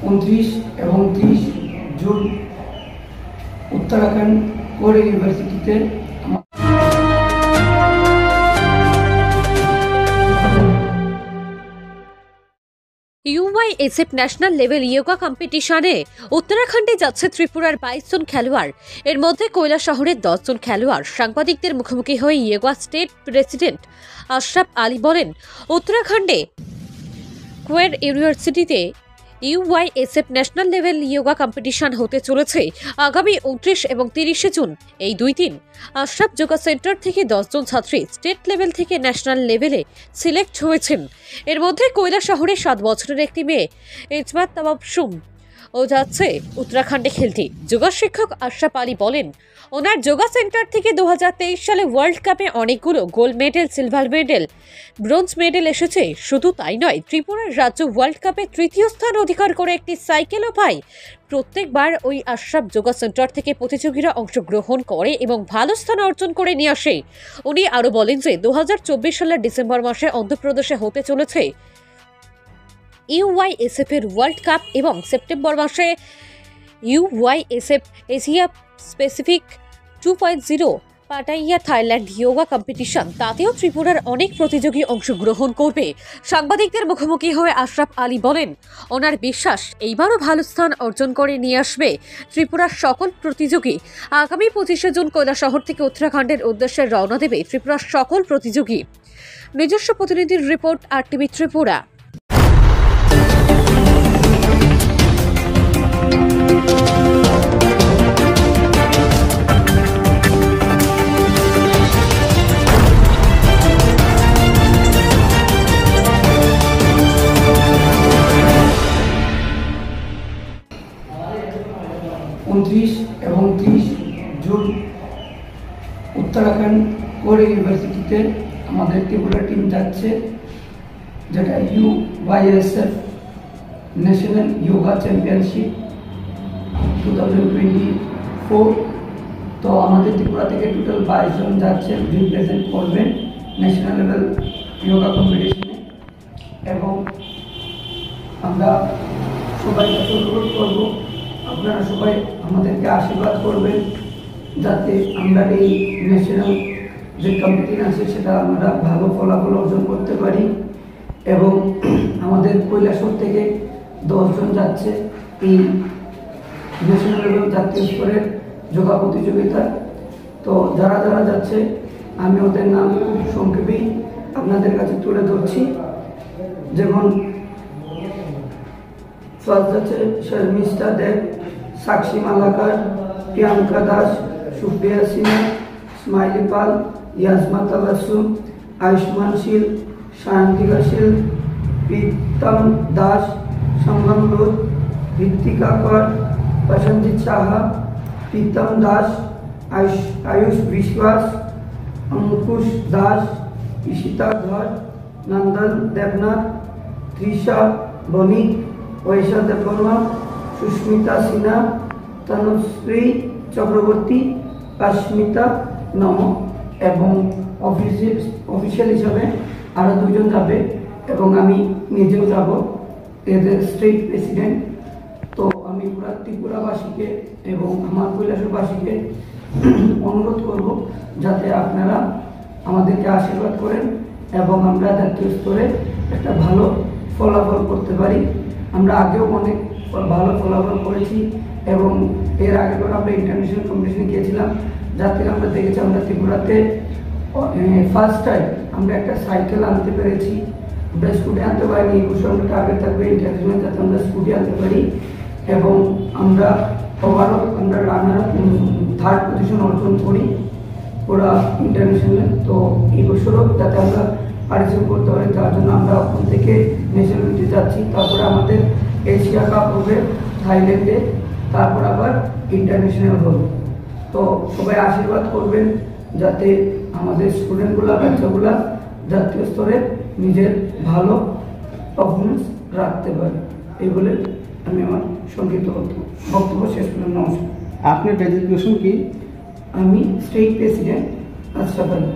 29 এবং 30 June Uttarakhand core ইউনিভার্সিটিতে UISF national level yoga কম্পিটিশনে উত্তরাখণ্ডে যাচ্ছে ত্রিপুরার 22 জন খেলোয়াড়। এর মধ্যে কৈলাসহরের 10 জন খেলোয়াড়। সাংবাদিকদের মুখোমুখি হয়ে yoga state president Ashraf Ali বলেন, উত্তরাখণ্ডে কোর ইউনিভার্সিটিতে UISF national level yoga competition হতে চলেছে আগামী 29 এবং 30 জুন। এই 2 দিন আশরাফ যোগা সেন্টার থেকে 10 জন ছাত্রী স্টেট লেভেল থেকে ন্যাশনাল লেভেলে সিলেক্ট হয়েছেন। এর মধ্যে কৈলাসহরে 7 বছরের একটি মেয়ে ইজমাত তাবাসসুম ও যাচ্ছে উত্তরাখণ্ডে খেলতে। যোগা শিক্ষক আশরাফ আলী বলেন, ওনার যোগা সেন্টার থেকে 2023 সালে ওয়ার্ল্ড কাপে অনেকগুলো gold medal, silver medal, bronze medal এসেছে। শুধু তাই নয়, ত্রিপুরার রাজ্য ওয়ার্ল্ড কাপে 3য় স্থান অধিকার করে একটি সাইকেলও পায়। প্রত্যেকবার ওই আশরাফ যোগা সেন্টার থেকে প্রতিযোগীরা অংশগ্রহণ করে এবং ভালো স্থান অর্জন করে নিয়ে আসে। উনি আরও বলেন যে 2024 সালের ডিসেম্বর মাসে অন্ধ্রপ্রদেশে হতে চলেছে ইউআইএসএফ এর ওয়ার্ল্ড কাপ এবং সেপ্টেম্বর মাসে UISF Asia specific 2.0 Pattaya Thailand yoga competition, তাতেও ত্রিপুরার অনেক প্রতিযোগী অংশগ্রহণ করবে। সাংবাদিকদের মুখোমুখি হয়ে আশরাফ আলী বলেন, ওনার বিশ্বাস এইবারও ভালো স্থান অর্জন করে নিয়ে আসবে ত্রিপুরার সকল প্রতিযোগী। আগামী 25 জুন কৈলাসহর থেকে উত্তরাখণ্ডের উদ্দেশ্যে রওনা দেবে ত্রিপুরার সকল প্রতিযোগী। নিজস্ব প্রতিনিধির রিপোর্ট, RTV ত্রিপুরা। এবং 30 জুন উত্তরাখণ্ড কোর ইউনিভার্সিটিতে আমাদের ত্রিপুরা টিম যাচ্ছে, যেটা ইউআইএসএফ ন্যাশনাল যোগা চ্যাম্পিয়নশিপ 2024। তো আমাদের ত্রিপুরা থেকে টোটাল 22 জন যাচ্ছে, রিপ্রেজেন্ট করবেন ন্যাশনাল লেভেল যোগা কম্পিটিশনে। এবং আমরা সবাইকে অনুরোধ করব, আপনারা সবাই আমাদেরকে আশীর্বাদ করবেন যাতে আমরা এই ন্যাশনাল যে কম্পিটিশন আছে সেটা আমরা ভালো ফলাফল অর্জন করতে পারি। এবং আমাদের কৈলাসহর থেকে 10 জন যাচ্ছে এই ন্যাশনাল লেভেল জাতীয় স্তরের যোগা প্রতিযোগিতা। তো যারা যারা যাচ্ছে আমি ওদের নাম খুব সংক্ষেপেই আপনাদের কাছে তুলে ধরছি। যেমন ফার্স্ট যাচ্ছে শর্মিষ্ঠা দেব, সাক্ষী মালাকার, প্রিয়াঙ্কা দাস, সুপ্রিয়া সিনহা, স্মাইলি পাল, ইয়াজমা তাবাসসুম, আয়ুষ্মান শীল, সায়ন্তিকা শীল, প্রীতম দাস, সংগম লোধ, ঋত্বিকা কর, প্রসেনজিৎ সাহা, প্রীতম দাস, আয়ুষ বিশ্বাস, অঙ্কুশ দাস, ঈশিতা ধর, নন্দন দেবনাথ, তৃষা বণিক, ঐশা দেববর্মা, সুস্মিতা সিনহা, তনুশ্রী চক্রবর্তী, অস্মিতা নম। এবং অফিসিয়াল হিসাবে আরও 2 জন যাবে এবং আমি নিজেও যাব, এদের স্টেট প্রেসিডেন্ট। তো আমি পুরা ত্রিপুরাবাসীকে এবং আমার কৈলাসবাসীকে অনুরোধ করব যাতে আপনারা আমাদেরকে আশীর্বাদ করেন এবং আমরা জাতীয় স্তরে একটা ভালো ফলাফল করতে পারি। আমরা আগেও অনেক ভালো ফলাফল করেছি এবং এর আগে করে আমরা ইন্টারন্যাশনাল কম্পিটিশনে গিয়েছিলাম, যার থেকে আমরা দেখেছি আমরা ত্রিপুরাতে ফার্স্ট টাইম আমরা একটা সাইকেল আনতে পেরেছি। আমরা স্কুটি আনতে পারিনি, এই বছর আমরা টার্গেট থাকবে ইন্টারন্যাশনাল যাতে আমরা স্কুটি আনতে পারি। এবং আমরা ওভারঅল আমরা রানার 3rd পজিশন অর্জন করি পুরা ইন্টারন্যাশনালে। তো এই বছরও যাতে আমরা পার্টিসিপেট করতে পারি, তার জন্য আমরা ওখান থেকে ন্যাশনালিটি যাচ্ছি। তারপরে আমাদের এশিয়া কাপ হবে থাইল্যান্ডে, তারপর আবার ইন্টারন্যাশনাল হবে। তো সবাই আশীর্বাদ করবেন যাতে আমাদের স্টুডেন্টগুলা, বাচ্চাগুলা জাতীয় স্তরে নিজের ভালো পারফরমেন্স রাখতে পারে। এই বলে আমি আমার সংক্ষিপ্ত বক্তব্য শেষ করলাম। নমস্কার। আপনার ডেজিগনেশন কি? আমি স্টেট প্রেসিডেন্ট আশরাফ আলী।